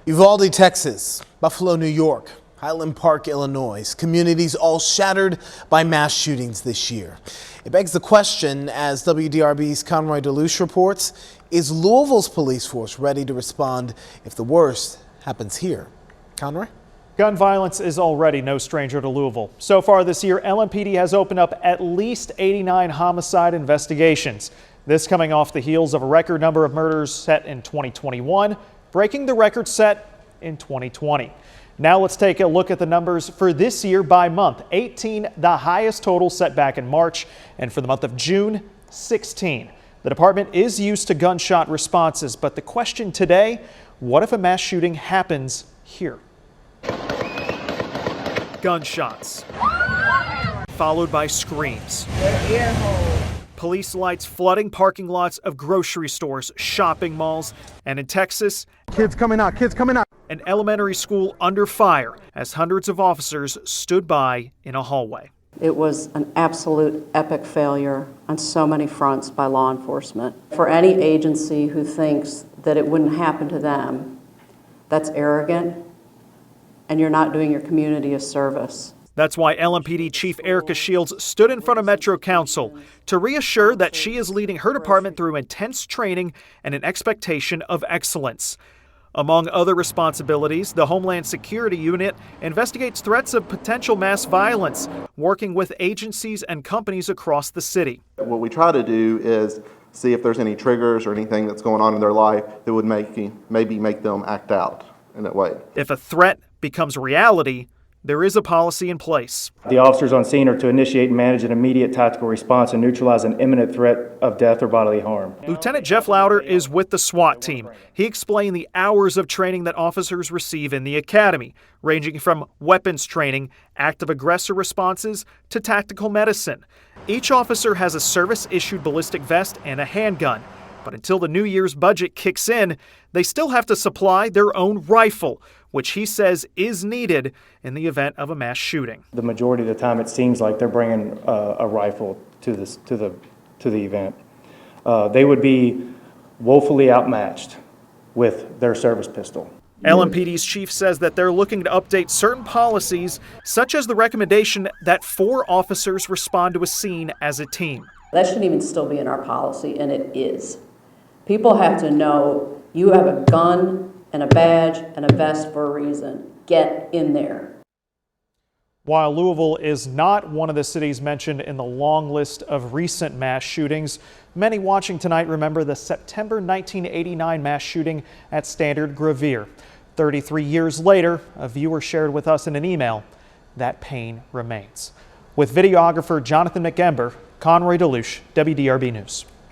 Uvalde, Texas, Buffalo, New York, Highland Park, Illinois, communities all shattered by mass shootings this year. It begs the question, as WDRB's Conroy DeLuce reports, is Louisville's police force ready to respond if the worst happens here? Conroy? Gun violence is already no stranger to Louisville. So far this year, LMPD has opened up at least 89 homicide investigations. This coming off the heels of a record number of murders set in 2021, breaking the record set in 2020. Now let's take a look at the numbers for this year by month. 18, the highest total set back in March, and for the month of June, 16. The department is used to gunshot responses, but the question today, what if a mass shooting happens here? Gunshots, followed by screams. Police lights flooding parking lots of grocery stores, shopping malls, and in Texas, kids coming out, an elementary school under fire as hundreds of officers stood by in a hallway. It was an absolute epic failure on so many fronts by law enforcement. For any agency who thinks that it wouldn't happen to them, that's arrogant, and you're not doing your community a service. That's why LMPD Chief Erika Shields stood in front of Metro Council to reassure that she is leading her department through intense training and an expectation of excellence. Among other responsibilities, the Homeland Security Unit investigates threats of potential mass violence, working with agencies and companies across the city. What we try to do is see if there's any triggers or anything that's going on in their life that would maybe make them act out in that way. If a threat becomes reality, there is a policy in place. The officers on scene are to initiate and manage an immediate tactical response and neutralize an imminent threat of death or bodily harm. Lieutenant Jeff Lauder is with the SWAT team. He explained the hours of training that officers receive in the academy, ranging from weapons training, active aggressor responses, to tactical medicine. Each officer has a service-issued ballistic vest and a handgun. But until the New Year's budget kicks in, they still have to supply their own rifle, which he says is needed in the event of a mass shooting. The majority of the time, it seems like they're bringing a rifle to the event. They would be woefully outmatched with their service pistol. LMPD's chief says that they're looking to update certain policies, such as the recommendation that 4 officers respond to a scene as a team. That shouldn't even still be in our policy, and it is. People have to know you have a gun and a badge and a vest for a reason. Get in there. While Louisville is not one of the cities mentioned in the long list of recent mass shootings, many watching tonight remember the September 1989 mass shooting at Standard Gravier. 33 years later, a viewer shared with us in an email, that pain remains. With videographer Jonathan McEmber, Conroy DeLuce, WDRB News.